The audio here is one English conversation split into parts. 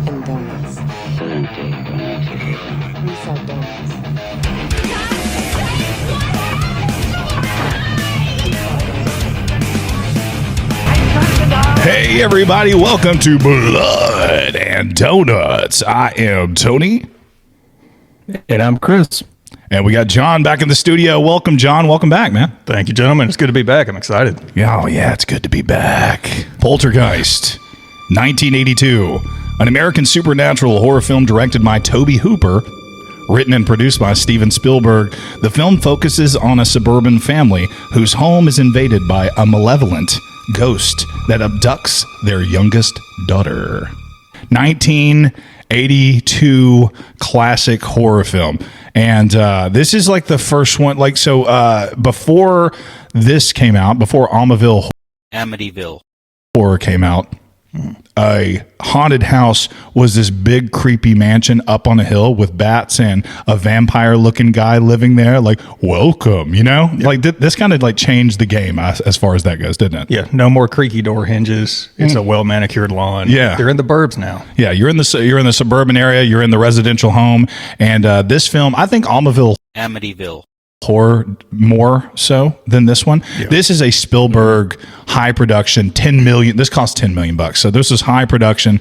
Dunkin' Donuts. We sell donuts. Hey everybody, welcome to Blood and Donuts. I am Tony. And I'm Chris. And we got John back in the studio. Welcome, John. Welcome back, man. Thank you, gentlemen. It's good to be back. I'm excited. Oh, yeah, it's good to be back. Poltergeist, 1982. An American supernatural horror film directed by Tobe Hooper, written and produced by Steven Spielberg. The film focuses on a suburban family whose home is invaded by a malevolent ghost that abducts their youngest daughter. 1982 classic horror film. And this is like the first one. Before this came out, before Amityville horror came out, a haunted house was this big creepy mansion up on a hill with bats and a vampire looking guy living there. Like, welcome, you know? Yep. Like this kind of like changed the game as far as that goes, didn't it? Yeah, no more creaky door hinges. It's a well manicured lawn. Yeah, they're in the burbs now. Yeah, you're in the suburban area. You're in the residential home, and this film, I think Amityville horror more so than this one. Yeah. This is a Spielberg high production, 10 million. This cost $10 million. So this is high production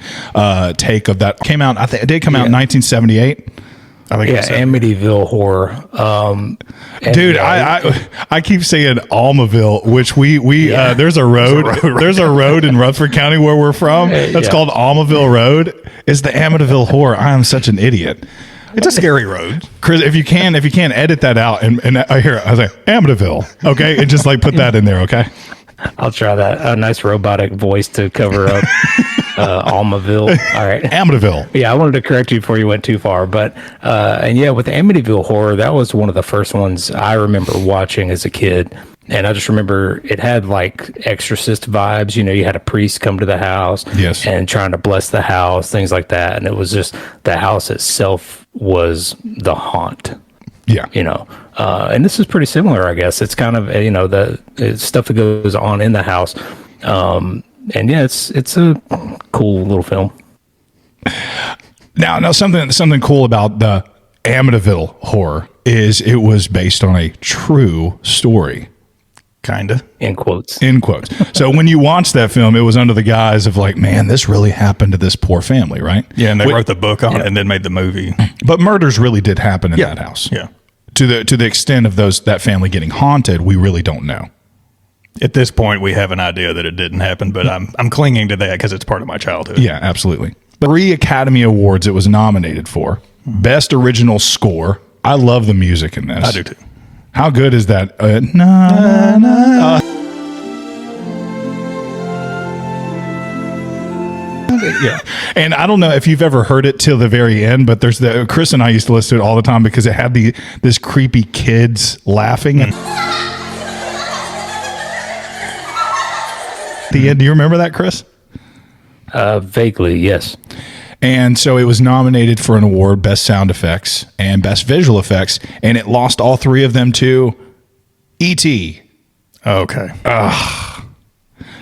take of that. Came out, I think it did come out in 1978. I think Amityville horror. Dude, I keep saying Almaville, which there's a road in Rutherford County where we're from. That's called Almaville Road. It's the Amityville horror. I am such an idiot. It's a scary road, Chris. If you can edit that out, and I hear it, I was like Amityville, okay, and just like put that in there, okay. I'll try that. A nice robotic voice to cover up Almaville. All right, Amityville. Yeah, I wanted to correct you before you went too far, but with the Amityville horror, that was one of the first ones I remember watching as a kid. And I just remember it had like exorcist vibes. You know, you had a priest come to the house and trying to bless the house, things like that. And it was just the house itself was the haunt. Yeah. You know, and this is pretty similar, I guess. It's kind of, it's stuff that goes on in the house. It's a cool little film. Now something cool about the Amityville horror is it was based on a true story. Kinda. In quotes. So when you watch that film, it was under the guise of like, man, this really happened to this poor family, right? Yeah, and they wrote the book on it and then made the movie. But murders really did happen in that house. Yeah. To the extent of that family getting haunted, we really don't know. At this point, we have an idea that it didn't happen, but I'm clinging to that because it's part of my childhood. Yeah, absolutely. 3 Academy Awards it was nominated for. Best Original Score. I love the music in this. I do too. How good is that? Yeah, and I don't know if you've ever heard it till the very end, but there's Chris and I used to listen to it all the time because it had this creepy kids laughing. And the end, do you remember that, Chris? Vaguely, yes. And so it was nominated for an award, Best Sound Effects and Best Visual Effects, and it lost all 3 of them to E.T. Okay.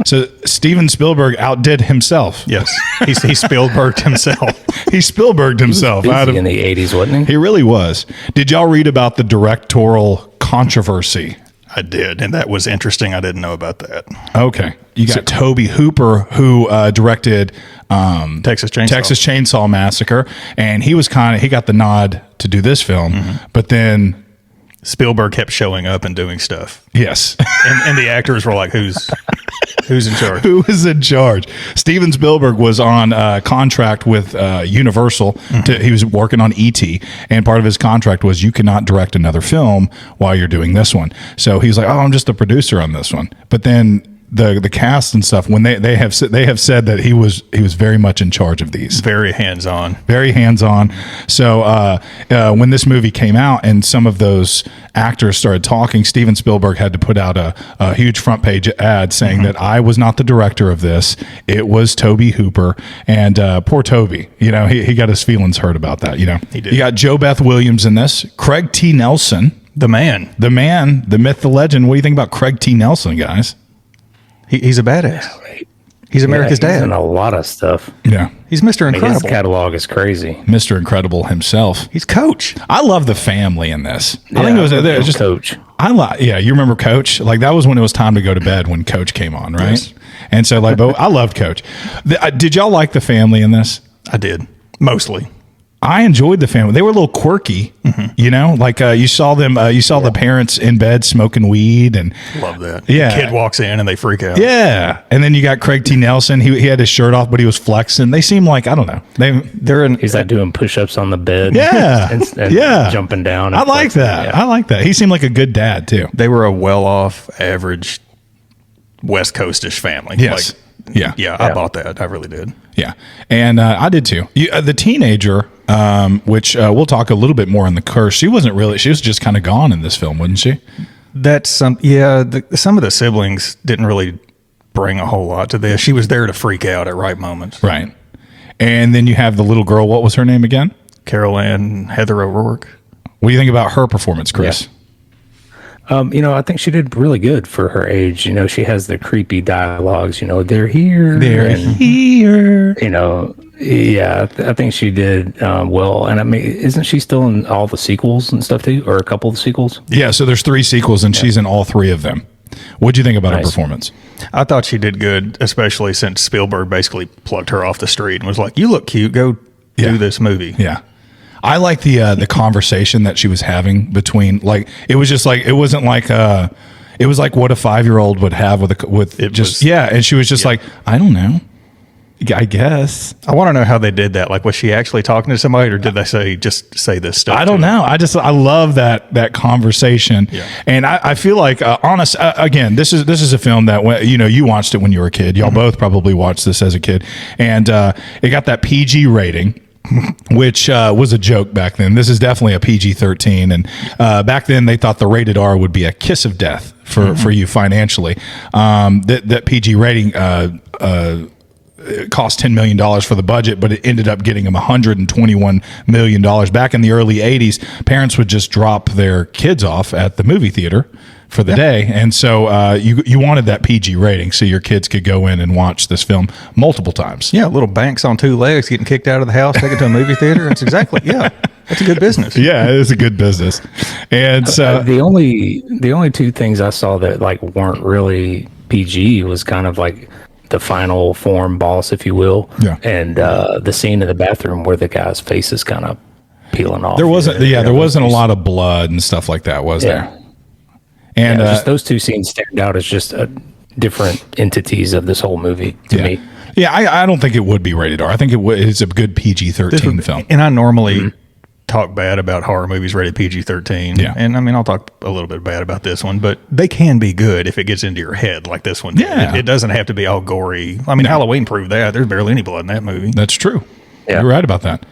So Steven Spielberg outdid himself. Yes. He Spielberged himself. He Spielberged himself. He was busy in the 80s, wasn't he? He really was. Did y'all read about the directorial controversy? I did, and that was interesting. I didn't know about that. Okay. You got Tobe Hooper, who directed Texas Chainsaw Massacre, and he got the nod to do this film, but then Spielberg kept showing up and doing stuff. Yes. and the actors were like, who's in charge? Who is in charge? Steven Spielberg was on contract with Universal. He was working on E.T., and part of his contract was you cannot direct another film while you're doing this one. So he's like, oh, I'm just a producer on this one. But then the cast and stuff, when they have said that he was very much in charge of these, very hands-on. So when this movie came out and some of those actors started talking, Steven Spielberg had to put out a huge front page ad saying that I was not the director of this, it was Tobe Hooper. And poor Tobe, he got his feelings hurt about that. He did. You got Jo Beth Williams in this, Craig T. Nelson, the man, the myth, the legend. What do you think about Craig T. Nelson, guys? He's a badass. He's America's He's in dad. a lot of stuff. Yeah. He's Mr. I mean, his Incredible. catalog is crazy. Mr. Incredible himself. He's Coach. I love the family in this. I think it was just Coach. Yeah, you remember Coach? Like that was when it was time to go to bed when Coach came on, right? Yes. And so like, but I loved Coach. Did y'all like the family in this? I did. Mostly. I enjoyed the family. They were a little quirky, you know, like you saw them, you saw the parents in bed smoking weed and Love that. Yeah. The kid walks in and they freak out. yeah. And then you got Craig T. Nelson. He had his shirt off, but he was flexing. They seem like, I don't know. They're in. He's like doing push-ups on the bed. Yeah. and Yeah. jumping down. I and like flexing. that. Yeah. I like that. He seemed like a good dad too. They were a well-off, average West Coastish family. Yes. Yeah. Yeah, I bought that. I really did. Yeah, and I did too. The teenager, which we'll talk a little bit more on the curse. She wasn't really. She was just kind of gone in this film, wasn't she? That's some. Yeah, some of the siblings didn't really bring a whole lot to this. She was there to freak out at right moments. Right. And then you have the little girl. What was her name again? Carol Ann Heather O'Rourke. What do you think about her performance, Chris? I think she did really good for her age. She has the creepy dialogues. They're here. They're here. I think she did well. And I mean, isn't she still in all the sequels and stuff too, or a couple of the sequels? Yeah. So there's 3 sequels, and she's in all 3 of them. What'd you think about her performance? I thought she did good, especially since Spielberg basically plucked her off the street and was like, "You look cute. Go do this movie." Yeah. I like the conversation that she was having between, like, it was just like, it wasn't like it was like what a 5-year-old would have and she was just like, I don't know, I guess. I want to know how they did that. Like, was she actually talking to somebody, or did they say this stuff? I don't know. I love that conversation. Yeah. And I feel like again, this is a film that when you watched it when you were a kid. Y'all both probably watched this as a kid, and it got that PG rating. Which was a joke back then. This is definitely a PG-13, and back then they thought the rated R would be a kiss of death for you financially. That PG rating it cost $10 million for the budget, but it ended up getting them $121 million. Back in the early 80s, parents would just drop their kids off at the movie theater for the day. And so you wanted that PG rating so your kids could go in and watch this film multiple times. Yeah, little Banks on 2 legs getting kicked out of the house, taken to a movie theater. That's exactly, that's a good business. Yeah, it is a good business. And so the only 2 things I saw that like weren't really PG was kind of like the final form boss, if you will. Yeah. And the scene in the bathroom where the guy's face is kind of peeling off. there wasn't a lot of blood and stuff like that, was there? And just those 2 scenes stand out as just different entities of this whole movie to me. Yeah, I don't think it would be rated R. I think it's a good PG-13 film. And I normally talk bad about horror movies rated PG-13. Yeah. And I mean, I'll talk a little bit bad about this one, but they can be good if it gets into your head like this one did. Yeah. It doesn't have to be all gory. I mean, Halloween proved that. There's barely any blood in that movie. That's true. Yeah. You're right about that.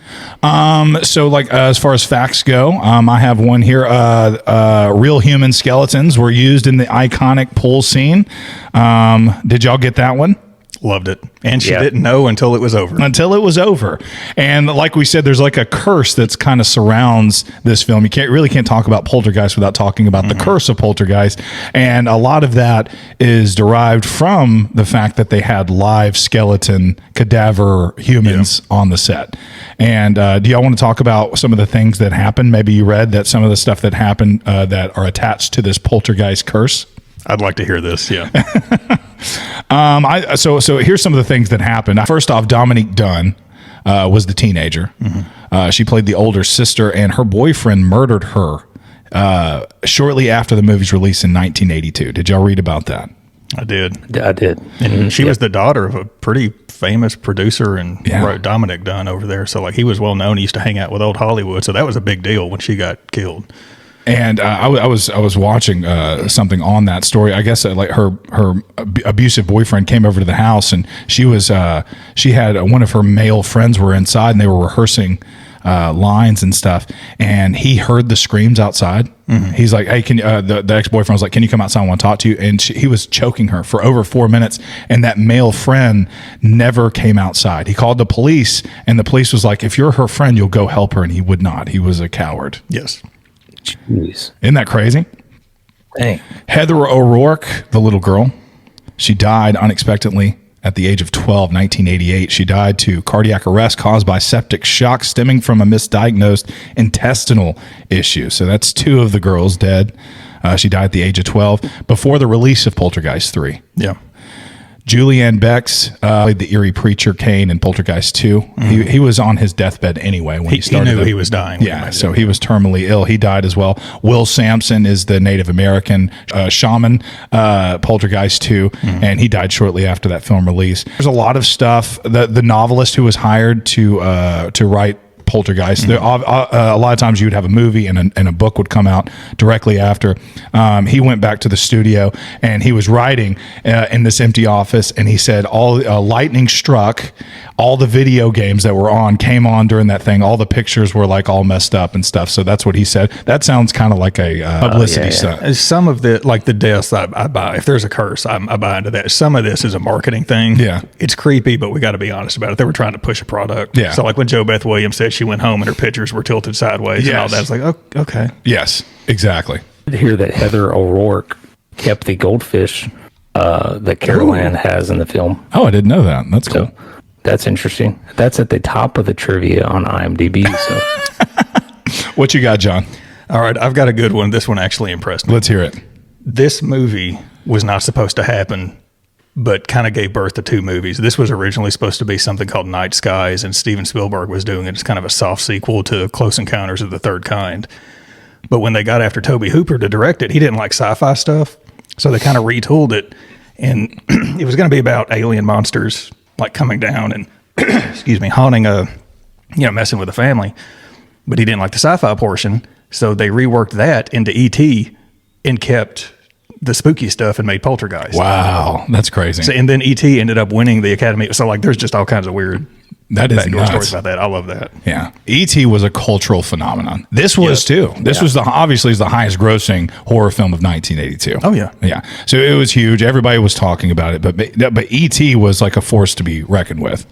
So like as far as facts go, I have one here. Real human skeletons were used in the iconic pool scene. Did y'all get that one? Loved it. And she didn't know until it was over. Until it was over. And like we said, there's like a curse that's kind of surrounds this film. You can't talk about Poltergeist without talking about the curse of Poltergeist. And a lot of that is derived from the fact that they had live skeleton cadaver humans on the set. And do y'all want to talk about some of the things that happened? Maybe you read that some of the stuff that happened that are attached to this Poltergeist curse. I'd like to hear this. Yeah. So here's some of the things that happened. First off, Dominique Dunn was the teenager. She played the older sister, and her boyfriend murdered her shortly after the movie's release in 1982. Did y'all read about that? I did. And she was the daughter of a pretty famous producer and Yeah. Dominic Dunn over there. So like he was well known. He used to hang out with old Hollywood. So that was a big deal when she got killed. And I was watching something on that story. I guess like her abusive boyfriend came over to the house, and she had one of her male friends were inside, and they were rehearsing lines and stuff. And he heard the screams outside. He's like, "Hey, can the ex-boyfriend was like, can you come outside? I want to talk to you." And he was choking her for over 4 minutes. And that male friend never came outside. He called the police, and the police was like, "If you're her friend, you'll go help her." And he would not. He was a coward. Yes. Jeez. Isn't that crazy? Dang. Heather O'Rourke, the little girl, she died unexpectedly at the age of 12, 1988. She died to cardiac arrest caused by septic shock stemming from a misdiagnosed intestinal issue. So that's two of the girls dead. She died at the age of 12 before the release of Poltergeist 3. Yeah. Julianne Bex played the eerie preacher Kane in Poltergeist 2. He was on his deathbed anyway when he started. He knew he was dying. Yeah, so he was terminally ill. He died as well. Will Sampson is the Native American shaman, Poltergeist 2, and he died shortly after that film release. There's a lot of stuff. The novelist who was hired to write Poltergeist. A lot of times you would have a movie and a book would come out directly after. He went back to the studio and he was writing in this empty office, and he said lightning struck. All the video games that were on came on during that thing. All the pictures were like all messed up and stuff. So that's what he said. That sounds kind of like a publicity stunt. Some of the deaths I buy. If there's a curse, I buy into that. Some of this is a marketing thing. Yeah, it's creepy, but we got to be honest about it. They were trying to push a product. Yeah. So like when Joe Beth Williams said she went home and her pictures were tilted sideways and all that, it's like, oh, okay. Yes, exactly. I did hear that Heather O'Rourke kept the goldfish that Carol Ann has in the film. Oh, I didn't know that. That's cool. So that's interesting. That's at the top of the trivia on IMDb. So, what you got, John? All right, I've got a good one. This one actually impressed me. Let's hear it. This movie was not supposed to happen, but kind of gave birth to two movies. This was originally supposed to be something called Night Skies, and Steven Spielberg was doing it as kind of a soft sequel to Close Encounters of the Third Kind. But when they got after Tobe Hooper to direct it, he didn't like sci-fi stuff, so they kind of retooled it, and it was going to be about alien monsters like coming down and haunting messing with the family. But he didn't like the sci-fi portion, so they reworked that into E.T. and kept the spooky stuff and made Poltergeist. Wow, that's crazy. So, and then E.T. ended up winning the Academy. So like, there's just all kinds of weird backdoor stories about that. I love that. Yeah, E.T. was a cultural phenomenon. This was too. This was obviously the highest grossing horror film of 1982. Oh yeah, yeah. So it was huge. Everybody was talking about it, but E.T. was like a force to be reckoned with.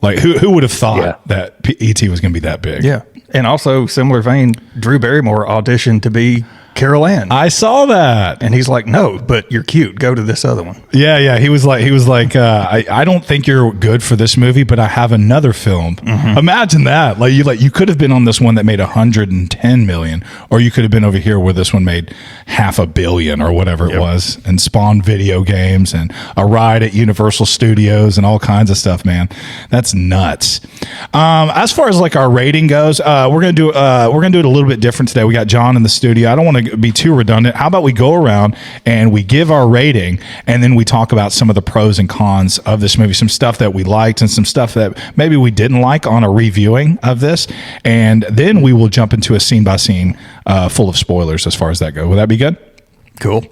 Like who would have thought that E.T. was going to be that big? Yeah, and also similar vein, Drew Barrymore auditioned to be Carol Ann. I saw that. And he's like, no, but you're cute. Go to this other one. Yeah. He was like, I don't think you're good for this movie, but I have another film. Imagine that. You could have been on this one that made 110 million, or you could have been over here where this one made $500 million or whatever it was, and spawned video games and a ride at Universal Studios and all kinds of stuff, man. That's nuts. As far as like our rating goes, we're gonna do it a little bit different today. We got John in the studio. I don't want to be too redundant. How about we go around and we give our rating, and then we talk about some of the pros and cons of this movie, some stuff that we liked and some stuff that maybe we didn't like on a reviewing of this, and then we will jump into a scene by scene full of spoilers as far as that goes. Will that be good? Cool.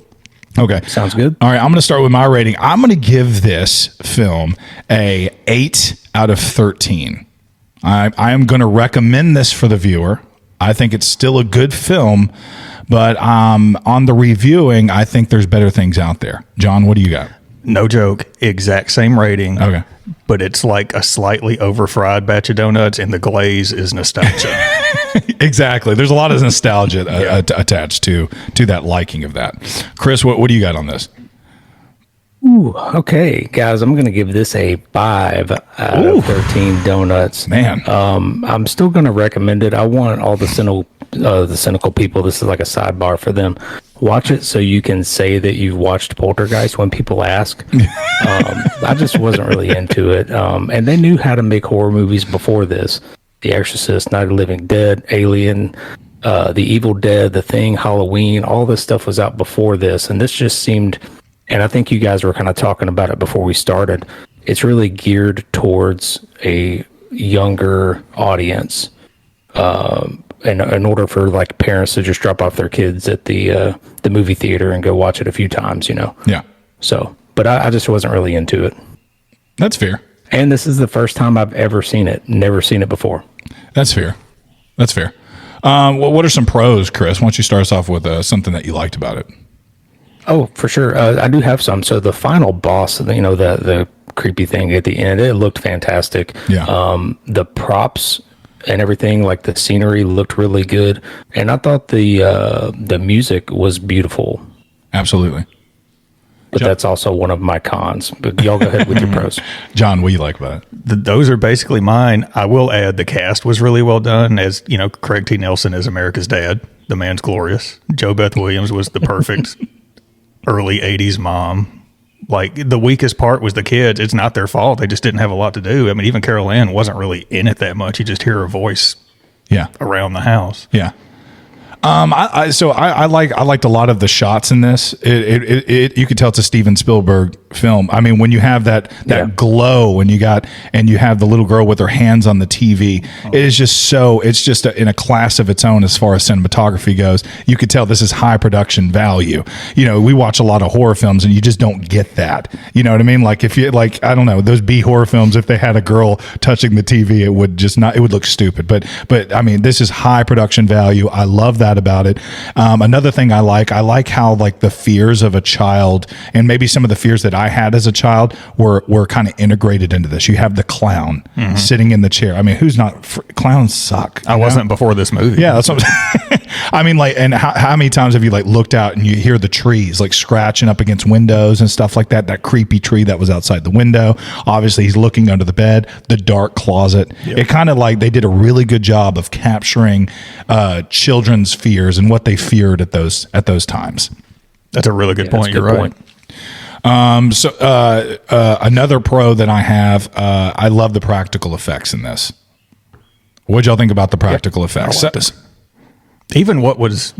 Okay. Sounds good. All right, I'm going to start with my rating. I'm going to give this film a 8 out of 13. I am going to recommend this for the viewer. I think it's still a good film, but on the reviewing, I think there's better things out there. John, what do you got? No joke, exact same rating. Okay. But it's like a slightly over-fried batch of donuts, and the glaze is nostalgia. Exactly. There's a lot of nostalgia attached to that liking of that. Chris, what do you got on this? Ooh, okay, guys, I'm going to give this a 5 out of 13 donuts. Man. I'm still going to recommend it. I want all the cynical people, this is like a sidebar for them, watch it so you can say that you've watched Poltergeist when people ask. I just wasn't really into it. And they knew how to make horror movies before this. The Exorcist, Night of the Living Dead, Alien, The Evil Dead, The Thing, Halloween, all this stuff was out before this. And this just seemed... And I think you guys were kind of talking about it before we started. It's really geared towards a younger audience. In order for like parents to just drop off their kids at the movie theater and go watch it a few times, Yeah. So, but I just wasn't really into it. That's fair. And this is the first time I've ever seen it. Never seen it before. That's fair. What are some pros, Chris? Why don't you start us off with something that you liked about it? Oh, for sure. I do have some. So the final boss, the creepy thing at the end, it looked fantastic. Yeah. The props and everything, like the scenery, looked really good, and I thought the music was beautiful. Absolutely. but that's also one of my cons. But y'all go ahead with your pros. John, what do you like about it? Those are basically mine. I will add the cast was really well done. As you know, Craig T. Nelson is America's dad. The man's glorious. Jo Beth Williams was the perfect early 80s mom. Like, the weakest part was the kids. It's not their fault. They just didn't have a lot to do. I mean, even Carol Ann wasn't really in it that much. You just hear her voice around the house. Yeah. I liked a lot of the shots in this. You could tell it's a Steven Spielberg film. I mean, when you have that glow, and you have the little girl with her hands on the TV, it is just it's just in a class of its own as far as cinematography goes. You could tell this is high production value. You know, we watch a lot of horror films and you just don't get that. You know what I mean? Like, if you I don't know, those B horror films, if they had a girl touching the TV, it would look stupid. But I mean, this is high production value. I love that about it. Another thing I like how like the fears of a child, and maybe some of the fears that I had as a child, were kind of integrated into this. You have the clown sitting in the chair. I mean, who's not? Clowns suck. I wasn't before this movie. Yeah, that's what I'm saying. I mean, like, and how many times have you like looked out and you hear the trees like scratching up against windows and stuff like that? That creepy tree that was outside the window. Obviously, he's looking under the bed. The dark closet. Yep. It kind of like they did a really good job of capturing children's fears and what they feared at those times. That's a really good point. You're right. Another pro that I have, I love the practical effects in this. What'd y'all think about the practical effects? Even what was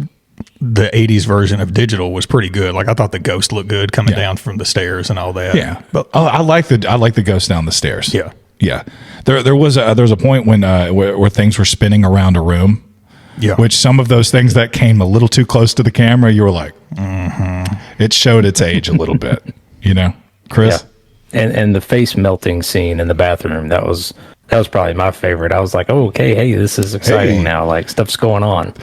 the 80s version of digital was pretty good. Like, I thought the ghost looked good coming down from the stairs and all that. Yeah, but I like the ghost down the stairs. Yeah, yeah. There was a point when where things were spinning around a room. Yeah, which some of those things that came a little too close to the camera, you were like, it showed its age a little bit. You know, Chris. Yeah. And the face melting scene in the bathroom, that was probably my favorite. I was like, oh, okay, hey, this is exciting now. Like, stuff's going on.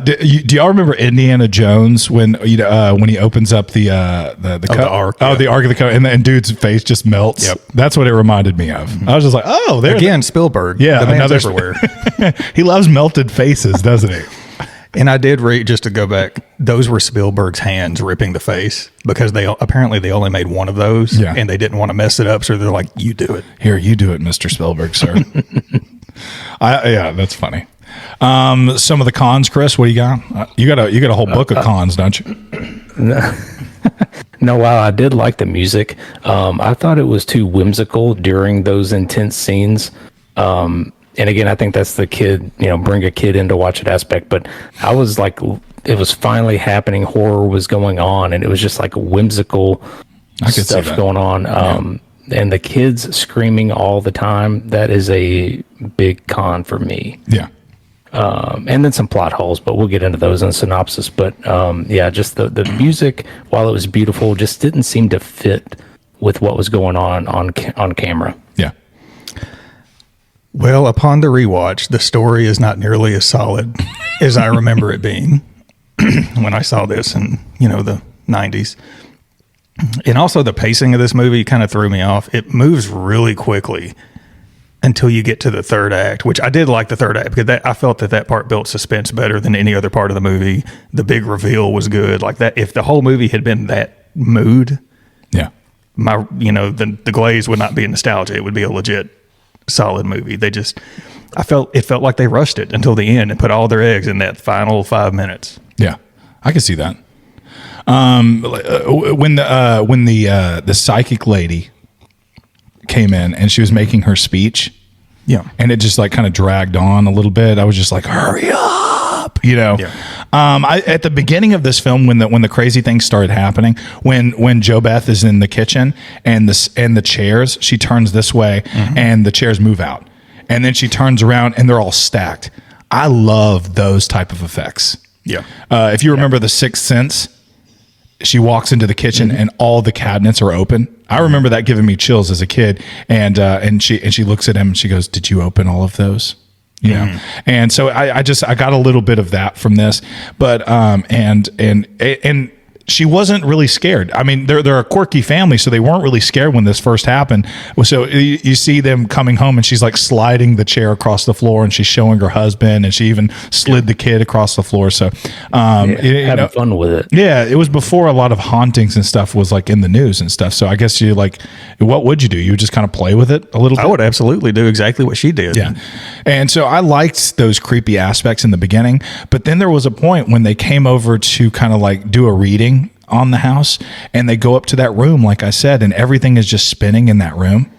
Do y'all remember Indiana Jones when he opens up the ark? Oh, the Ark of the Covenant, and dude's face just melts. Yep, that's what it reminded me of. I was just like, oh, there again, Spielberg. Yeah, the man's everywhere. He loves melted faces, doesn't he? And I did read, just to go back, those were Spielberg's hands ripping the face, because they only made one of those, and they didn't want to mess it up, so they're like, you do it. Here, you do it, Mr. Spielberg, sir. That's funny. Some of the cons, Chris, what do you got? You got a whole book of cons, don't you? No, wow, I did like the music. I thought it was too whimsical during those intense scenes. And again, I think that's the kid, bring a kid in to watch it aspect. But I was like, it was finally happening. Horror was going on, and it was just like whimsical stuff going on. And the kids screaming all the time, that is a big con for me. Yeah. And then some plot holes, but we'll get into those in the synopsis. But just the music, while it was beautiful, just didn't seem to fit with what was going on camera. Yeah. Well, upon the rewatch, the story is not nearly as solid as I remember it being when I saw this in, the 90s. And also the pacing of this movie kind of threw me off. It moves really quickly until you get to the third act, which I did like the third act, because I felt that part built suspense better than any other part of the movie. The big reveal was good. Like that, if the whole movie had been that mood, the glaze would not be nostalgia. It would be a legit solid movie. It felt like they rushed it until the end and put all their eggs in that final 5 minutes. Yeah, I can see that. When the psychic lady came in and she was making her speech, and it just like kind of dragged on a little bit, I was just like, hurry up, at the beginning of this film, when the crazy things started happening, when Jo Beth is in the kitchen and the chairs, she turns this way and the chairs move out, and then she turns around and they're all stacked. I love those type of effects. If you remember The Sixth Sense, she walks into the kitchen and all the cabinets are open. I remember that giving me chills as a kid, and she looks at him and she goes, "Did you open all of those?" And so I got a little bit of that from this, but and she wasn't really scared. I mean, they're a quirky family, so they weren't really scared when this first happened. So you see them coming home, and she's like sliding the chair across the floor, and she's showing her husband, and she even slid the kid across the floor. So having fun with it. Yeah, it was before a lot of hauntings and stuff was like in the news and stuff. So I guess you like, what would you do? You would just kind of play with it a little bit? I would absolutely do exactly what she did. Yeah. And so I liked those creepy aspects in the beginning, but then there was a point when they came over to kind of like do a reading on the house, and they go up to that room, like I said, and everything is just spinning in that room.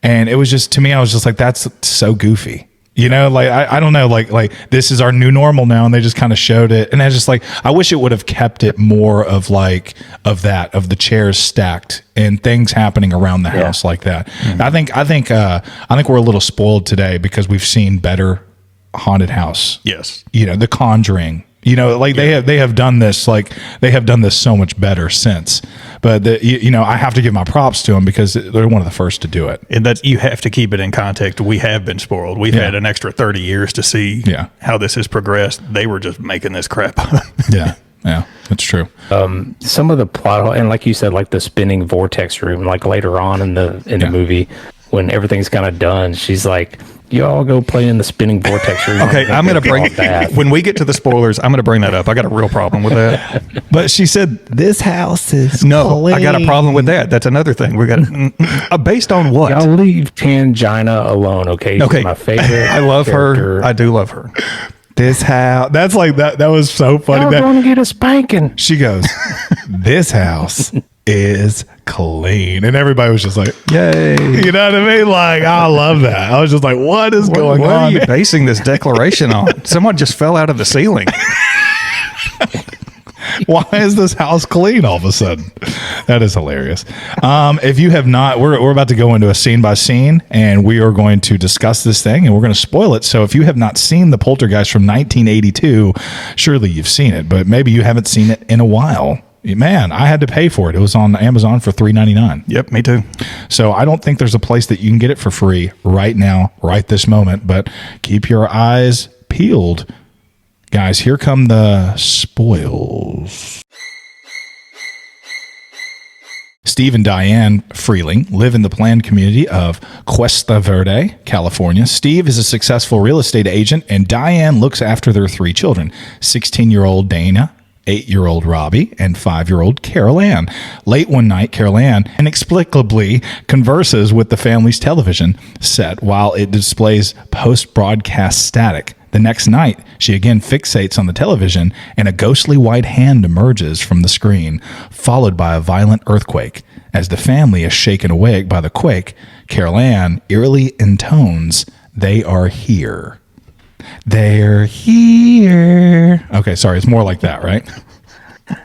And it was just, to me, I was just like, that's so goofy. You know, like, I don't know, like this is our new normal now. And they just kind of showed it. And I just like, I wish it would have kept it more of like, of the chairs stacked and things happening around the house like that. Mm-hmm. I think we're a little spoiled today because we've seen better haunted house. Yes. You know, The Conjuring, you know, like they have done this, like they have done this so much better since. But I have to give my props to them because they're one of the first to do it. And that you have to keep it in context. We have been spoiled. We've had an extra 30 years to see how this has progressed. They were just making this crap up. Yeah, that's true. Some of the plot, and like you said, like the spinning vortex room, like later on in the movie, when everything's kind of done, she's like, y'all go play in the spinning vortex room. Okay, I'm going to bring it. When we get to the spoilers, I'm going to bring that up. I got a real problem with that. But she said, this house is clean. I got a problem with that. That's another thing. We got based on what? Y'all leave Tangina alone, okay? She's my favorite. I love her. I do love her. This house. That's like that. That was so funny. Y'all going to get a spanking. She goes, this house is clean, and everybody was just like, yay. You know what I mean? Like, I love that. I was just like, what is going on? What are you basing this declaration on? Someone just fell out of the ceiling. Why is this house clean all of a sudden? That is hilarious. If you have not, we're about to go into a scene by scene, and we are going to discuss this thing, and we're going to spoil it. So if you have not seen the Poltergeist from 1982, surely you've seen it, but maybe you haven't seen it in a while. Man, I had to pay for it. It was on Amazon for $3.99. Yep, me too. So I don't think there's a place that you can get it for free right now, right this moment, but keep your eyes peeled. Guys, here come the spoils. Steve and Diane Freeling live in the planned community of Cuesta Verde, California. Steve is a successful real estate agent, and Diane looks after their 3 children, 16-year-old Dana, 8-year-old Robbie, and 5-year-old Carol Ann. Late one night, Carol Ann inexplicably converses with the family's television set while it displays post-broadcast static. The next night, she again fixates on the television, and a ghostly white hand emerges from the screen, followed by a violent earthquake. As the family is shaken awake by the quake, Carol Ann eerily intones, "They are here. They're here." Okay, sorry, it's more like that, right?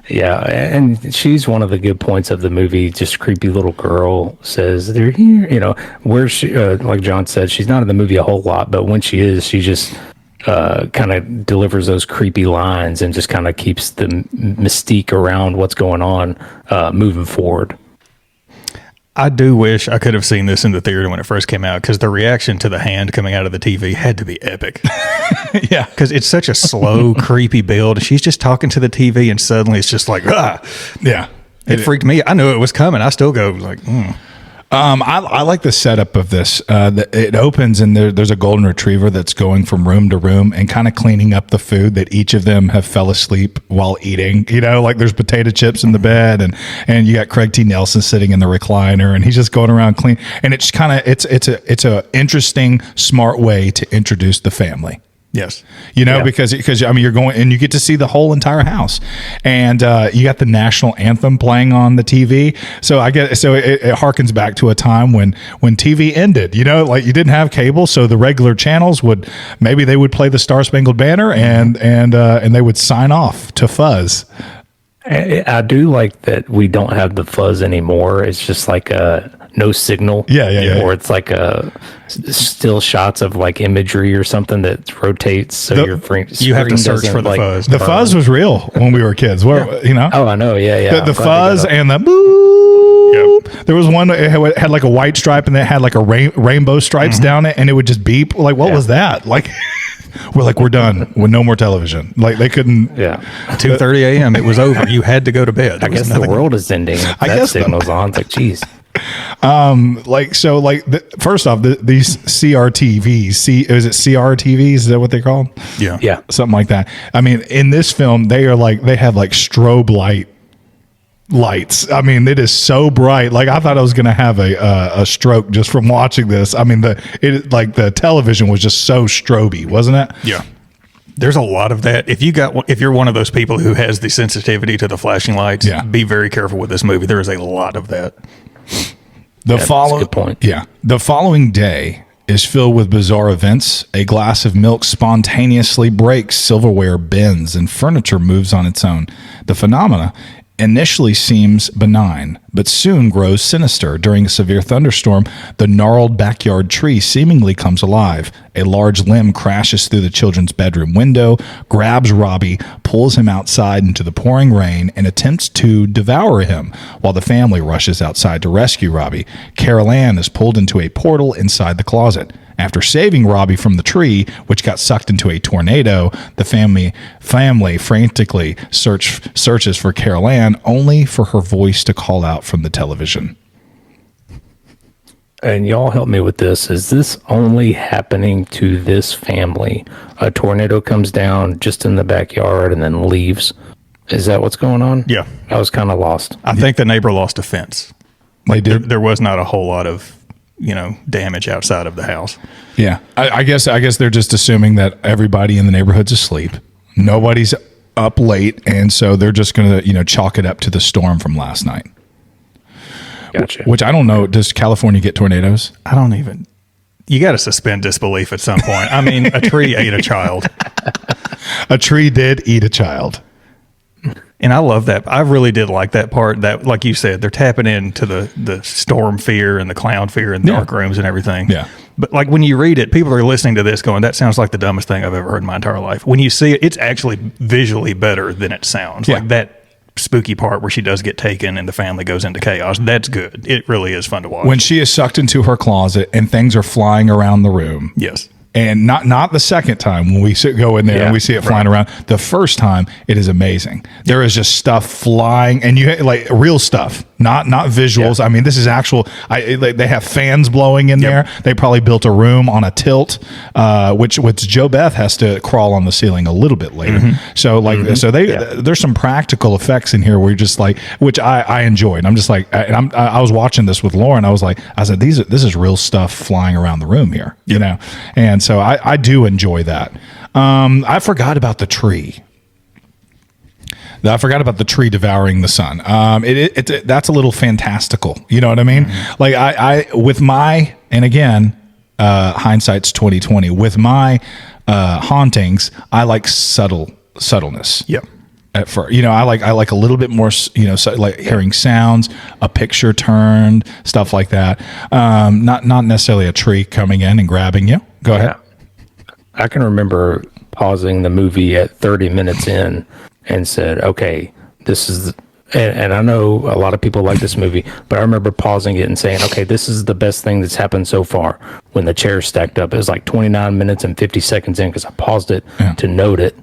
Yeah, and she's one of the good points of the movie. Just creepy little girl says they're here. You know, where she, like John said, she's not in the movie a whole lot, but when she is, she just kind of delivers those creepy lines and just kind of keeps the mystique around what's going on moving forward. I do wish I could have seen this in the theater when it first came out, because the reaction to the hand coming out of the TV had to be epic. Yeah. Because it's such a slow, creepy build. She's just talking to the TV, and suddenly it's just like, ah. Yeah. It freaked me. I knew it was coming. I still go like, I like the setup of this. It opens, and there's a golden retriever that's going from room to room and kind of cleaning up the food that each of them have fell asleep while eating. You know, like there's potato chips in the bed, and you got Craig T. Nelson sitting in the recliner, and he's just going around clean. And it's kind of it's a interesting, smart way to introduce the family. yes. You know, because I mean, you're going and you get to see the whole entire house, and you got the national anthem playing on the TV. So it harkens back to a time when TV ended. You know, like you didn't have cable, so the regular channels would play the Star Spangled Banner, and they would sign off to fuzz. I do like that we don't have the fuzz anymore. It's just like no signal. Yeah. Or it's like still shots of like imagery or something that rotates. So you have to search for the fuzz. The fuzz was real when we were kids. You know? Oh, I know. Yeah. The fuzz and the boo. Yep. There was one that had like a white stripe, and it had like a rainbow stripes down it, and it would just beep. Like, what was that? Like. we're done with no more television. Like they couldn't. Yeah. 2:30 a.m. It was over. You had to go to bed. I guess the world is ending. If I that guess signal's on. It's like, geez. First off, these CRTVs, is it CRTVs? Is that what they call them? Yeah. Yeah. Something like that. I mean, in this film, they have like strobe lights. I mean, it is so bright. Like I thought I was going to have a stroke just from watching this. I mean, the television was just so stroby, wasn't it? Yeah. There's a lot of that. If you're one of those people who has the sensitivity to the flashing lights, be very careful with this movie. There is a lot of that. That's a good point. Yeah. The following day is filled with bizarre events. A glass of milk spontaneously breaks, silverware bends, and furniture moves on its own. The phenomena initially seems benign, but soon grows sinister. During a severe thunderstorm, the gnarled backyard tree seemingly comes alive. A large limb crashes through the children's bedroom window, grabs Robbie, pulls him outside into the pouring rain, and attempts to devour him while the family rushes outside to rescue Robbie. Carol Ann is pulled into a portal inside the closet. After saving Robbie from the tree, which got sucked into a tornado, the family frantically searches for Carol Ann, only for her voice to call out from the television. And y'all help me with this. Is this only happening to this family? A tornado comes down just in the backyard and then leaves. Is that what's going on? Yeah. I was kind of lost. I think the neighbor lost a fence. They did. There was not a whole lot of damage outside of the house. Yeah, I guess they're just assuming that everybody in the neighborhood's asleep. Nobody's up late, and so they're just going to chalk it up to the storm from last night. Gotcha. Which I don't know. Does California get tornadoes? I don't even. You got to suspend disbelief at some point. I mean, a tree ate a child. A tree did eat a child. And I love that. I really did like that part. That, like you said, they're tapping into the storm fear and the clown fear and dark rooms and everything. Yeah. But like when you read it, people are listening to this going, that sounds like the dumbest thing I've ever heard in my entire life. When you see it, it's actually visually better than it sounds. Yeah. Like that spooky part where she does get taken and the family goes into chaos. That's good. It really is fun to watch. When she is sucked into her closet and things are flying around the room. Yes. And not the second time when we go in there and we see it flying around. The first time, it is amazing. There is just stuff flying, and you like real stuff, not visuals. I mean, this is actual. They have fans blowing in there. They probably built a room on a tilt, which Joe Beth has to crawl on the ceiling a little bit later. So there's some practical effects in here where you're just like, which I enjoy, and I'm just like, I was watching this with Lauren. I said, this is real stuff flying around the room here, and so I do enjoy that. I forgot about the tree. I forgot about the tree devouring the sun. That's a little fantastical. You know what I mean? Like I with my, and again, hindsight's 2020. With my hauntings, I like subtleness. Yep. At first, I like a little bit more, like hearing sounds, a picture turned, stuff like that. Not necessarily a tree coming in and grabbing you. Go ahead. I can remember pausing the movie at 30 minutes in and said, okay, this is, and I know a lot of people like this movie, but I remember pausing it and saying, okay, this is the best thing that's happened so far. When the chairs stacked up, it was like 29 minutes and 50 seconds in because I paused it to note it.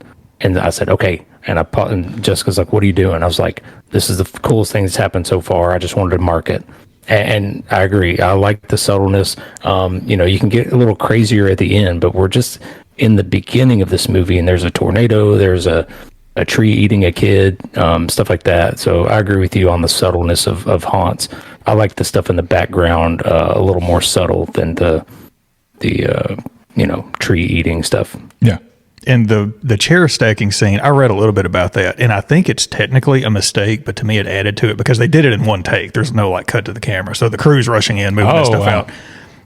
And I said, okay. And I paused, and Jessica's like, what are you doing? I was like, this is the coolest thing that's happened so far. I just wanted to mark it. And I agree. I like the subtleness. You can get a little crazier at the end, but we're just in the beginning of this movie, and there's a tornado, there's a tree eating a kid, stuff like that. So I agree with you on the subtleness of haunts. I like the stuff in the background a little more subtle than the tree eating stuff. Yeah. And the chair stacking scene, I read a little bit about that, and I think it's technically a mistake, but to me it added to it because they did it in one take. There's no cut to the camera. So the crew's rushing in, moving that stuff out.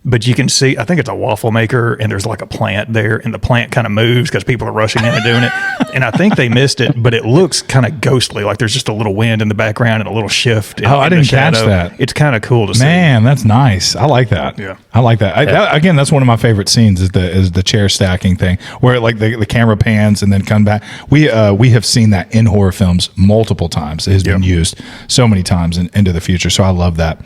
But you can see, I think it's a waffle maker, and there's like a plant there, and the plant kind of moves because people are rushing in and doing it. And I think they missed it, but it looks kind of ghostly, like there's just a little wind in the background and a little shift. I didn't catch that. It's kind of cool to see. Man, that's nice. I like that. Yeah, I like that. Again, that's one of my favorite scenes is the chair stacking thing, where like the camera pans and then come back. We have seen that in horror films multiple times. It has been used so many times into the future. So I love that.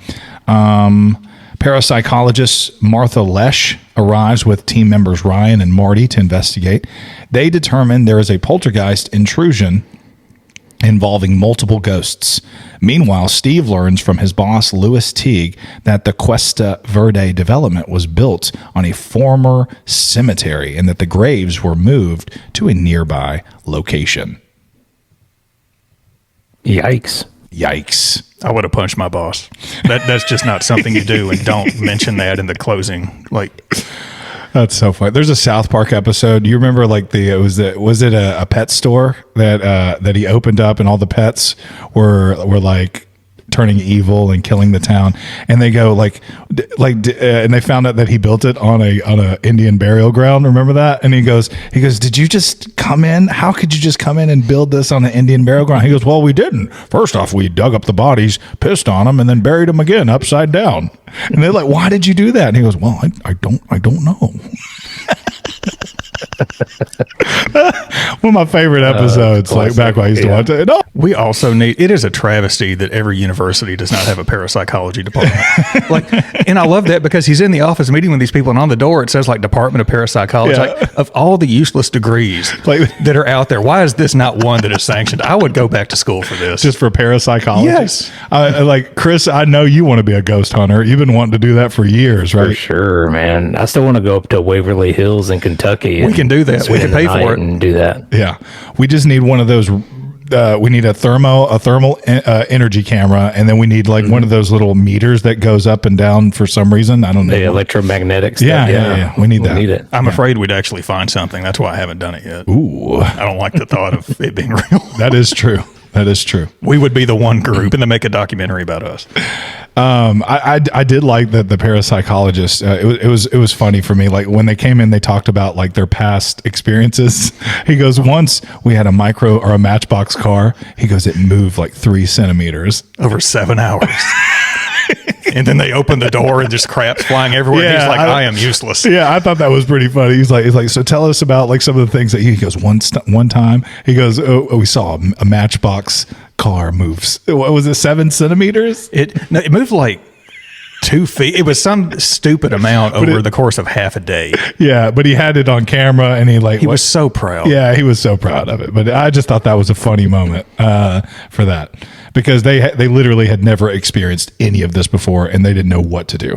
Parapsychologist Martha Lesh arrives with team members Ryan and Marty to investigate. They determine there is a poltergeist intrusion involving multiple ghosts. Meanwhile, Steve learns from his boss, Louis Teague, that the Cuesta Verde development was built on a former cemetery and that the graves were moved to a nearby location. Yikes. Yikes. I would have punched my boss. That's just not something you do, and don't mention that in the closing. Like, that's so funny. There's a South Park episode. You remember, like was it a pet store that he opened up, and all the pets were like turning evil and killing the town, and they go and they found out that he built it on a Indian burial ground. Remember that? And he goes, did you just come in? How could you just come in and build this on an Indian burial ground? He goes, well, we didn't. First off, we dug up the bodies, pissed on them, and then buried them again upside down. And they're like, why did you do that? And he goes, well, I don't know. One of my favorite episodes, like back when I used to watch it. No. we also need, it is a travesty that every university does not have a parapsychology department. And I love that because he's in the office meeting with these people, and on the door it says like Department of Parapsychology. Yeah. Like, of all the useless degrees that are out there, why is this not one that is sanctioned? I would go back to school for this. Just for parapsychology? Yes. Like, Chris, I know you want to be a ghost hunter. You've been wanting to do that for years, right? For sure, man. I still want to go up to Waverly Hills in Kentucky. We can do that. We can pay for it and do that. Yeah. We just need one of those. We need a thermal energy camera, and then we need like one of those little meters that goes up and down for some reason. I don't know. The electromagnetic stuff. Yeah. We need that. Need it. I'm afraid we'd actually find something. That's why I haven't done it yet. Ooh. I don't like the thought of it being real. That is true. That is true. We would be the one group, and they make a documentary about us. I did like that the parapsychologist. It was funny for me. Like when they came in, they talked about like their past experiences. He goes, once we had a Matchbox car. He goes, it moved like 3 centimeters Over 7 hours. And then they open the door and just crap's flying everywhere. Yeah, He's like, I am useless. Yeah, I thought that was pretty funny. He's like, so tell us about like some of the things that he goes. One time, he goes, we saw a Matchbox car moves. What was it, 7 centimeters? It moved like 2 feet. It was some stupid amount over the course of half a day. Yeah, but he had it on camera, and he was so proud. Yeah, he was so proud of it. But I just thought that was a funny moment for that, because they literally had never experienced any of this before, and they didn't know what to do.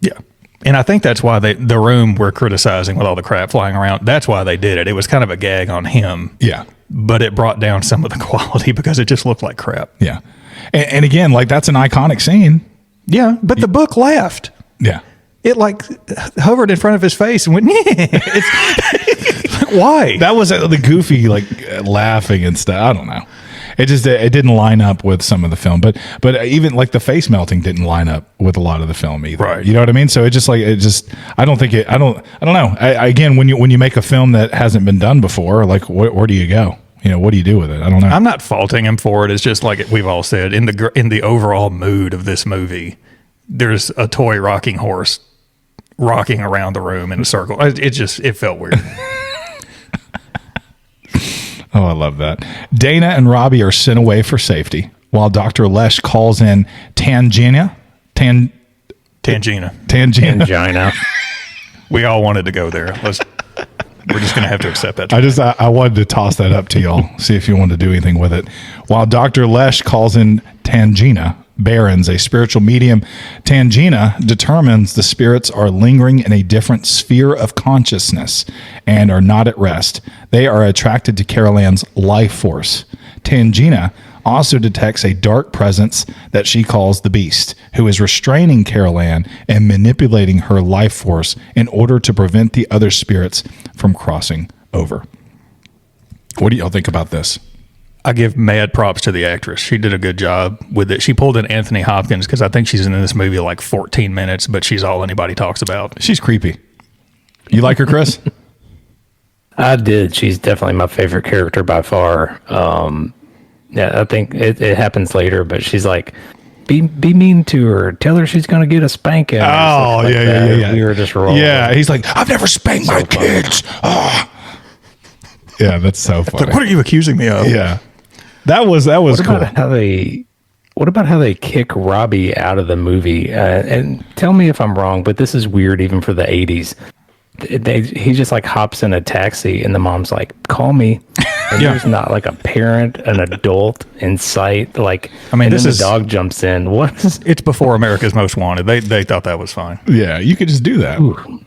Yeah. And I think that's why the room we're criticizing with all the crap flying around, that's why they did it. It was kind of a gag on him. Yeah. But it brought down some of the quality because it just looked like crap. Yeah. And again, like that's an iconic scene. Yeah, but the book laughed. Yeah. It like hovered in front of his face and went, why? That was the goofy like laughing and stuff. I don't know. It didn't line up with some of the film, but even like the face melting didn't line up with a lot of the film either. Right. You know what I mean? So I don't know. Again, when you make a film that hasn't been done before, like where do you go? You know, what do you do with it? I don't know. I'm not faulting him for it. It's just like we've all said, in the overall mood of this movie, there's a toy rocking horse rocking around the room in a circle. It felt weird. Oh, I love that. Dana and Robbie are sent away for safety while Dr. Lesh calls in Tangina. Tangina. We all wanted to go there. We're just going to have to accept that. I wanted to toss that up to y'all, see if you want to do anything with it. While Dr. Lesh calls in Tangina Barons, a spiritual medium, Tangina determines the spirits are lingering in a different sphere of consciousness and are not at rest. They are attracted to Carol Ann's life force. Tangina also detects a dark presence that she calls the Beast, who is restraining Carol Ann and manipulating her life force in order to prevent the other spirits from crossing over. What do y'all think about this? I give mad props to the actress. She did a good job with it. She pulled in Anthony Hopkins because I think she's in this movie like 14 minutes, but she's all anybody talks about. She's creepy. You like her, Chris? I did. She's definitely my favorite character by far. Yeah, I think it happens later, but she's like, be mean to her. Tell her she's going to get a spanking. Oh, yeah. We were just rolling. Yeah, he's like, I've never spanked my kids. Oh. Yeah, that's so funny. Like, what are you accusing me of? Yeah. That was What cool. about What about how they kick Robbie out of the movie? And tell me if I'm wrong, but this is weird even for the 80s. He just like hops in a taxi and the mom's like, call me. And there's not like a parent, an adult in sight. Like, I mean, and this then is the dog jumps in. What? it's before America's Most Wanted. They thought that was fine. Yeah, you could just do that. Ooh.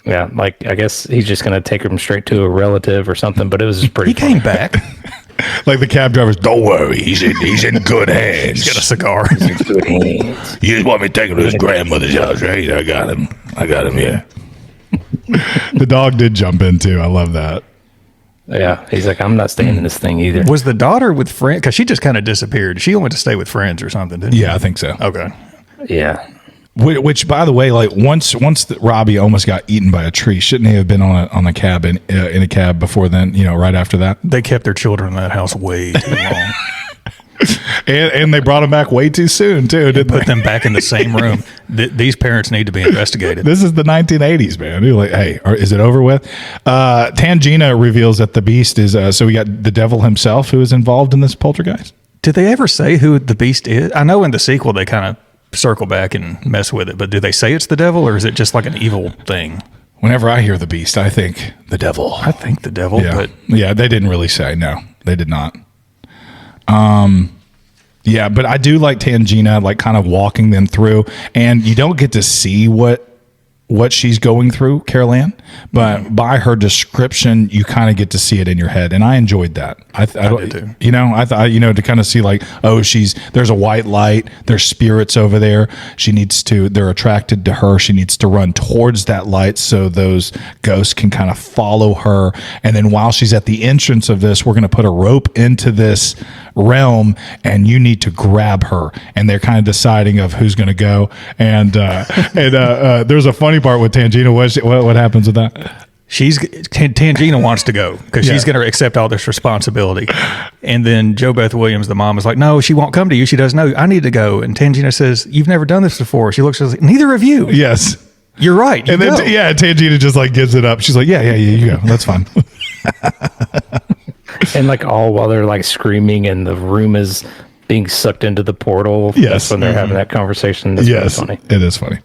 Yeah, like I guess he's just gonna take him straight to a relative or something. But it was just pretty. He came back. Like the cab driver's, don't worry, he's in good hands. He's got a cigar. Good hands. You just want me to take him to his grandmother's house, right? I got him. Yeah. The dog did jump in too. I love that. Yeah, he's like, I'm not staying in this thing either. Was the daughter with friends? Because she just kind of disappeared. She went to stay with friends or something, didn't she? Yeah, I think so. Okay. Yeah. Which, by the way, like once Robbie almost got eaten by a tree, shouldn't he have been on a cab in a cab before then? Right after that. They kept their children in that house way too long. And they brought him back way too soon too. Didn't Put they? them back in the same room. These parents need to be investigated. This is the 1980s, man. You're like, hey, is it over with? Tangina reveals that the beast is. So we got the devil himself who is involved in this poltergeist. Did they ever say who the beast is? I know in the sequel they kind of circle back and mess with it, but do they say it's the devil or is it just like an evil thing? Whenever I hear the beast, I think the devil. I think the devil, Yeah, but yeah, they didn't really say. No, they did not. Yeah, but I do like Tangina, like kind of walking them through, and you don't get to see what she's going through, Carol Ann, but by her description, you kind of get to see it in your head, and I enjoyed that. I did too. I thought, to kind of see like, oh, there's a white light, there's spirits over there. They're attracted to her. She needs to run towards that light so those ghosts can kind of follow her. And then while she's at the entrance of this, we're going to put a rope into this realm and you need to grab her. And they're kind of deciding of who's going to go. And there's a funny part with Tangina. What happens with that? Tangina wants to go because she's going to accept all this responsibility. And then Jo Beth Williams, the mom, is like, no, she won't come to you. She doesn't know. I need to go. And Tangina says, you've never done this before. She looks like, neither of you. Yes. You're right. And then, Tangina just like gives it up. She's like, yeah, you go. That's fine. And like all while they're like screaming and the room is being sucked into the portal. Yes. That's when they're having that conversation. That's Yes, funny. it is funny.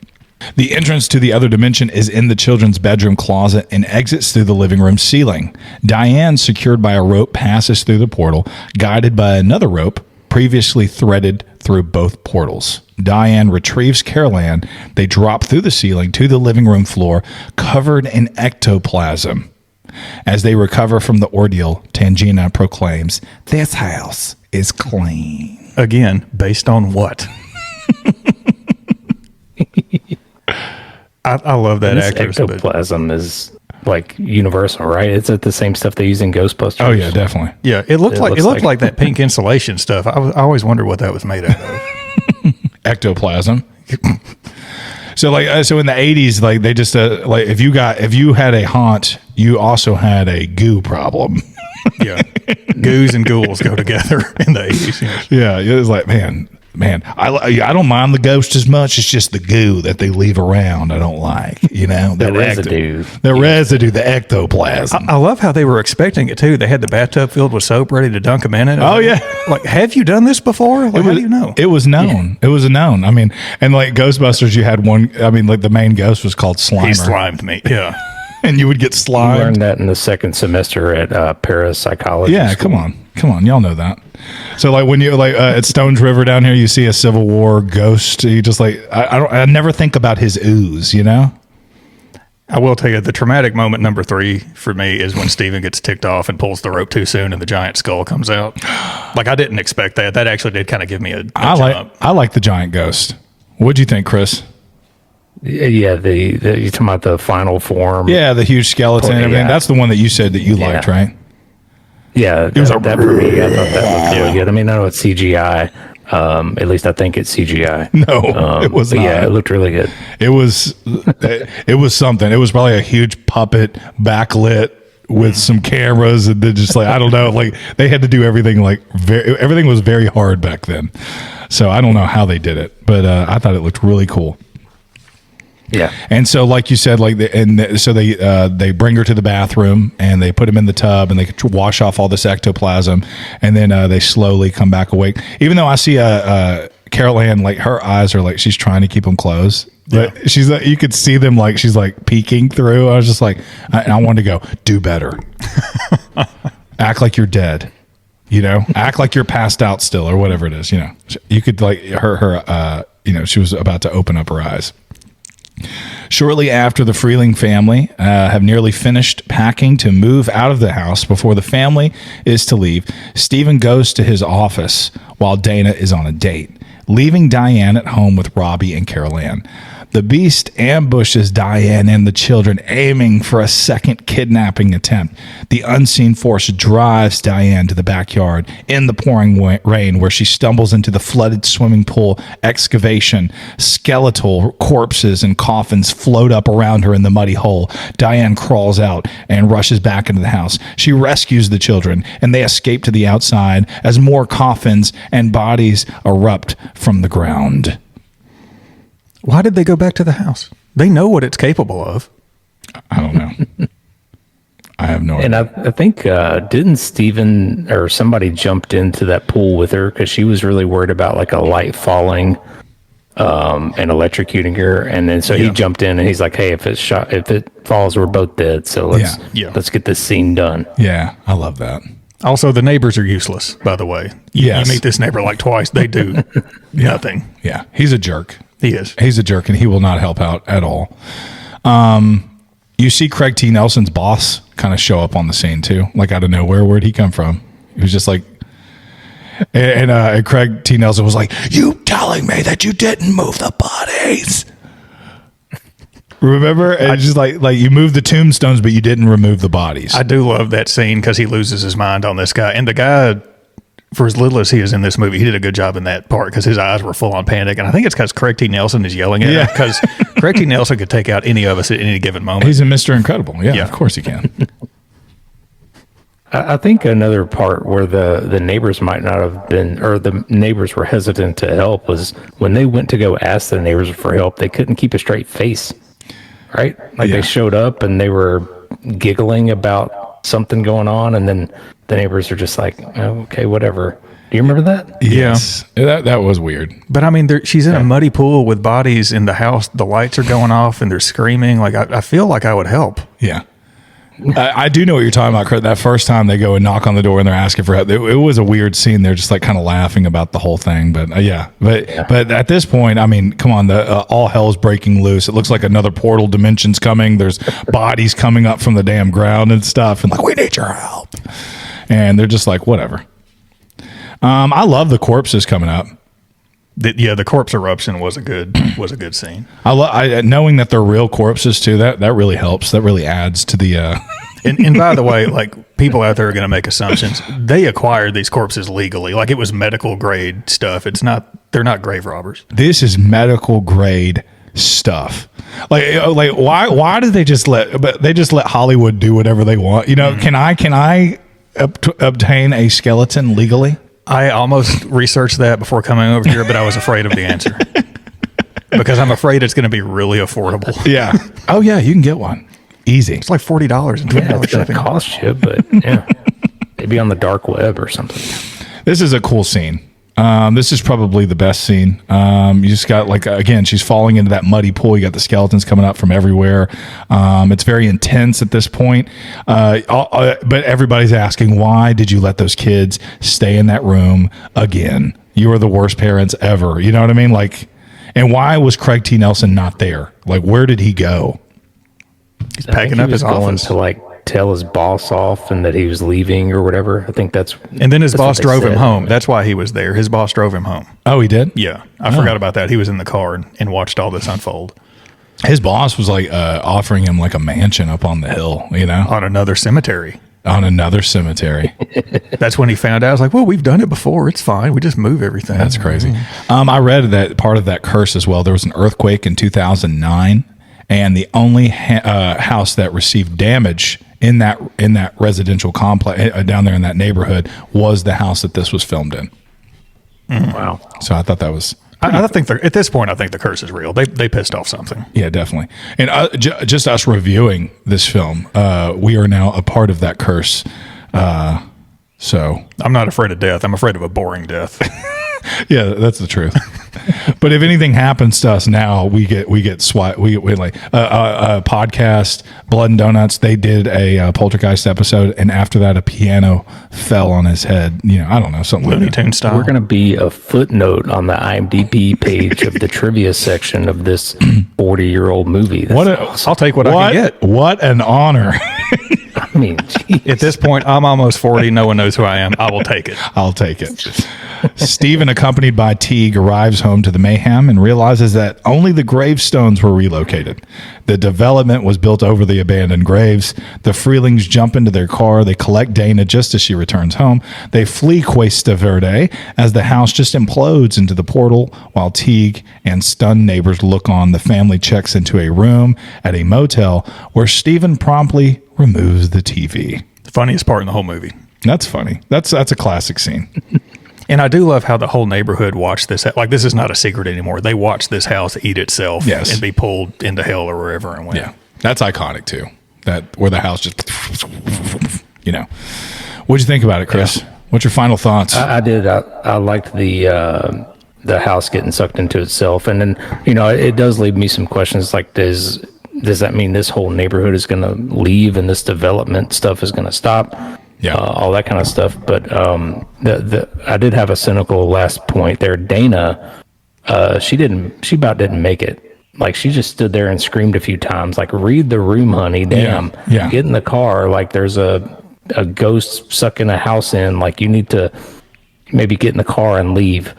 The entrance to the other dimension is in the children's bedroom closet and exits through the living room ceiling. Diane, secured by a rope, passes through the portal, guided by another rope previously threaded through both portals. Diane retrieves Carol Ann. They drop through the ceiling to the living room floor, covered in ectoplasm. As they recover from the ordeal, Tangina proclaims, "This house is clean." Again, based on what? I love that This actress. But ectoplasm is like universal, right? It's the same stuff they use in Ghostbusters. Oh yeah, definitely. yeah, it looked looks like like that pink insulation stuff. I always wondered what that was made out of. Ectoplasm. So in the 80s, like they just like if you had a haunt, you also had a goo problem. Yeah, goos and ghouls go together in the 80s. Yes. Yeah, it was like man, I don't mind the ghost as much. It's just the goo that they leave around I don't like. The residue. The ectoplasm. I love how they were expecting it too. They had the bathtub filled with soap, ready to dunk them in it. Oh yeah, like have you done this before? Like, how do you know? It was known. It was known. I mean, and like Ghostbusters, you had one. I mean, like the main ghost was called Slimer. He slimed me. Yeah. And you would get I slimed. learned that in the second semester at Parapsychologist. Yeah, come on, y'all know that. So like when you at Stones River down here, you see a Civil War ghost. You just like I never think about his ooze. I will tell you the traumatic moment number 3 for me is when Steven gets ticked off and pulls the rope too soon and the giant skull comes out. Like I didn't expect that. That actually did kind of give me a jump. I like the giant ghost. What'd you think, Chris? Yeah, the you're talking about the final form. Yeah, the huge skeleton and everything. Yeah. That's the one that you said that you liked, right? Yeah, that for me, I thought that looked really good. I mean, I know it's CGI. At least I think it's CGI. No, it was but not. Yeah, it looked really good. It was something. It was probably a huge puppet backlit with some cameras and then just like I don't know, like they had to do everything everything was very hard back then. So I don't know how they did it, but I thought it looked really cool. Yeah. And so, like you said, so they bring her to the bathroom and they put him in the tub and they wash off all this ectoplasm, and then they slowly come back awake. Even though I see Carol Ann, like her eyes are like she's trying to keep them closed. But she's like, you could see them like she's like peeking through. I was just like, I wanted to go, do better. Act like you're dead. Act like you're passed out still or whatever it is. You could like her she was about to open up her eyes. Shortly after, the Freeling family have nearly finished packing to move out of the house before the family is to leave. Stephen goes to his office while Dana is on a date, leaving Diane at home with Robbie and Carol Ann. The Beast ambushes Diane and the children, aiming for a second kidnapping attempt. The unseen force drives Diane to the backyard in the pouring rain, where she stumbles into the flooded swimming pool excavation. Skeletal corpses and coffins float up around her in the muddy hole. Diane crawls out and rushes back into the house. She rescues the children, and they escape to the outside as more coffins and bodies erupt from the ground. Why did they go back to the house? They know what it's capable of. I don't know. I have no And idea. I think, didn't Steven or somebody jumped into that pool with her because she was really worried about like a light falling and electrocuting her. And then so he jumped in and he's like, hey, if it falls, we're both dead. So let's get this scene done. Yeah, I love that. Also, the neighbors are useless, by the way. You meet this neighbor like twice. They do nothing. Yeah, he's a jerk. He is. He's a jerk, and he will not help out at all. You see Craig T. Nelson's boss kind of show up on the scene, too. Like, out of nowhere. Where'd he come from? He was just like... And Craig T. Nelson was like, you telling me that you didn't move the bodies? Remember? And it's just like you moved the tombstones, but you didn't remove the bodies. I do love that scene because he loses his mind on this guy. And the guy, for as little as he is in this movie, he did a good job in that part because his eyes were full on panic. And I think it's because Craig T. Nelson is yelling at him, because Craig T. Nelson could take out any of us at any given moment. He's a Mr. Incredible. Yeah, of course he can. I think another part where the neighbors might not have been, or the neighbors were hesitant to help, was when they went to go ask the neighbors for help, they couldn't keep a straight face, right? Like they showed up and they were giggling about something going on, and then the neighbors are just like, oh, okay, whatever. Do you remember that? Yes. That was weird. But I mean, she's in a muddy pool with bodies in the house. The lights are going off and they're screaming. Like, I feel like I would help. Yeah. I do know what you're talking about, Kurt. That first time they go and knock on the door and they're asking for help, it was a weird scene. They're just like kind of laughing about the whole thing. But but at this point, I mean, come on, all hell's breaking loose. It looks like another portal dimension's coming. There's bodies coming up from the damn ground and stuff, and like, we need your help. And they're just like, whatever. I love the corpses coming up. The corpse eruption was a good scene. I knowing that they're real corpses too. That really helps. That really adds to the. And by the way, like, people out there are going to make assumptions. They acquired these corpses legally. Like, it was medical grade stuff. They're not grave robbers. This is medical grade stuff. Like why did they just let Hollywood do whatever they want? Can I obtain a skeleton legally? I almost researched that before coming over here, but I was afraid of the answer because I'm afraid it's going to be really affordable. Yeah. Oh yeah, you can get one easy. It's like $40 and $20 Yeah, it's going shipping. to cost you, but yeah, maybe on the dark web or something. This is a cool scene. This is probably the best scene. You just got again, she's falling into that muddy pool. You got the skeletons coming up from everywhere. It's very intense at this point. But everybody's asking, why did you let those kids stay in that room again? You are the worst parents ever. You know what I mean? And why was Craig T. Nelson not there? Like, where did he go? He's packing up his going office to tell his boss off and that he was leaving or whatever. I think that's. And then his boss what they drove him said. home. That's why he was there. His boss drove him home. Oh, he did? Yeah, I forgot about that. He was in the car and watched all this unfold His boss was offering him like a mansion up on the hill, on another cemetery. on another cemetery. That's when he found out. I was like, well, we've done it before. It's fine. We just move everything. That's crazy. I read that part of that curse as well. There was an earthquake in 2009, and the only house that received damage in that residential complex down there in that neighborhood was the house that this was filmed in. Wow. So I thought that was I think at this point, I think the curse is real. They pissed off something. Yeah, definitely. And just us reviewing this film, we are now a part of that curse. So I'm not afraid of death. I'm afraid of a boring death. yeah, that's the truth. But if anything happens to us now, we get swat. We like a podcast, Blood and Donuts. They did a Poltergeist episode, and after that, a piano fell on his head. I don't know, something Looney like that. Tunes style. We're going to be a footnote on the IMDb page of the trivia section of this 40-year-old movie. I'll take what I can get. What an honor. I mean, geez. At this point, I'm almost 40. No one knows who I am. I will take it. I'll take it. Stephen, accompanied by Teague, arrives home to the mayhem and realizes that only the gravestones were relocated. The development was built over the abandoned graves. The Freelings jump into their car. They collect Dana just as she returns home. They flee Cuesta Verde as the house just implodes into the portal while Teague and stunned neighbors look on. The family checks into a room at a motel where Stephen promptly removes the TV. The funniest part in the whole movie. That's funny. That's a classic scene. And I do love how the whole neighborhood watched this. Like, this is not a secret anymore. They watched this house eat itself and be pulled into hell or wherever and went. Yeah, that's iconic too. That where the house just, What'd you think about it, Chris? Yeah. What's your final thoughts? I did. I liked the house getting sucked into itself, and then it does leave me some questions. Like, does that mean this whole neighborhood is going to leave and this development stuff is going to stop? Yeah, all that kind of stuff. But I did have a cynical last point there. Dana, she about didn't make it. Like, she just stood there and screamed a few times. Like, read the room, honey. Damn. Yeah. Get in the car. Like, there's a ghost sucking a house in. Like, you need to maybe get in the car and leave.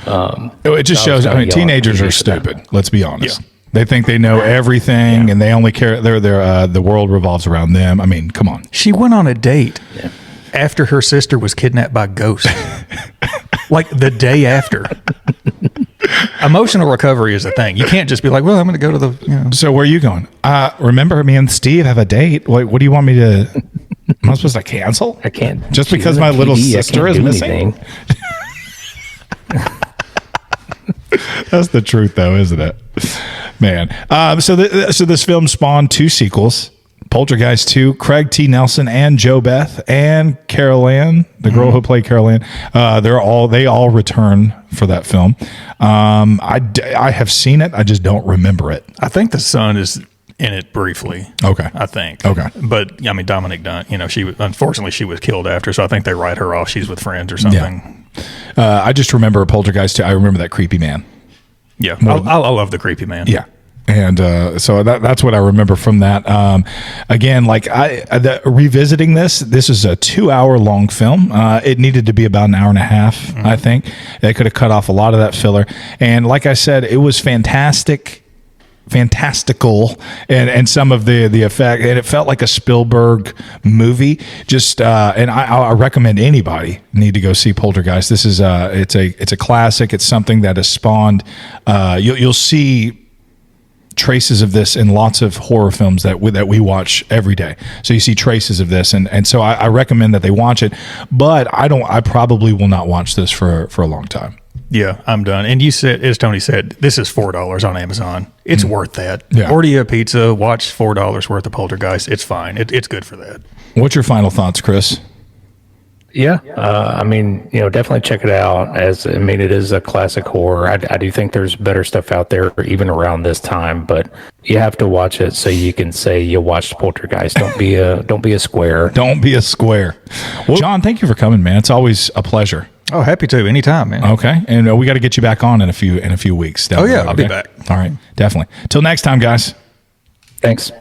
It just shows. I mean, teenagers are stupid. Let's be honest. Yeah. They think they know everything, and they only care. The world revolves around them. I mean, come on. She went on a date after her sister was kidnapped by ghosts, like the day after. Emotional recovery is a thing. You can't just be like, "Well, I'm going to go to the." So where are you going? Remember, me and Steve have a date. What do you want me to? Am I supposed to cancel? I can't. Just because my little sister is missing. That's the truth, though, isn't it? Man. So this film spawned 2 sequels, Poltergeist 2, Craig T. Nelson and Joe Beth and Carol Ann, the girl who played Carol Ann. They all return for that film. I have seen it. I just don't remember it. I think the son is in it briefly. Okay. I think. Okay. But I mean, Dominic Dunn, unfortunately she was killed after, so I think they write her off. She's with friends or something. Yeah. I just remember Poltergeist 2. I remember that creepy man. Yeah. I love the creepy man. Yeah. And so that's what I remember from that. Again, like revisiting this is a 2-hour long film. It needed to be about an hour and a half, I think. They could have cut off a lot of that filler. And like I said, it was fantastical and some of the effect, and it felt like a Spielberg movie. Just and I recommend anybody need to go see Poltergeist. This is it's a classic. It's something that has spawned. You'll see traces of this in lots of horror films that we watch every day. So you see traces of this, and so I recommend that they watch it. But I probably will not watch this for a long time. Yeah, I'm done. And you said, as Tony said, this is $4 on Amazon. It's worth that. Yeah. Order you a pizza, watch $4 worth of Poltergeist. It's fine. It's good for that. What's your final thoughts, Chris? Yeah, I mean, definitely check it out. It is a classic horror. I do think there's better stuff out there even around this time, but you have to watch it so you can say you watched Poltergeist. Don't be a square. Don't be a square. Well, John, thank you for coming, man. It's always a pleasure. Oh, happy to. Anytime, man. Okay, and we got to get you back on in a few weeks. I'll be back. All right, definitely. Till next time, guys. Thanks.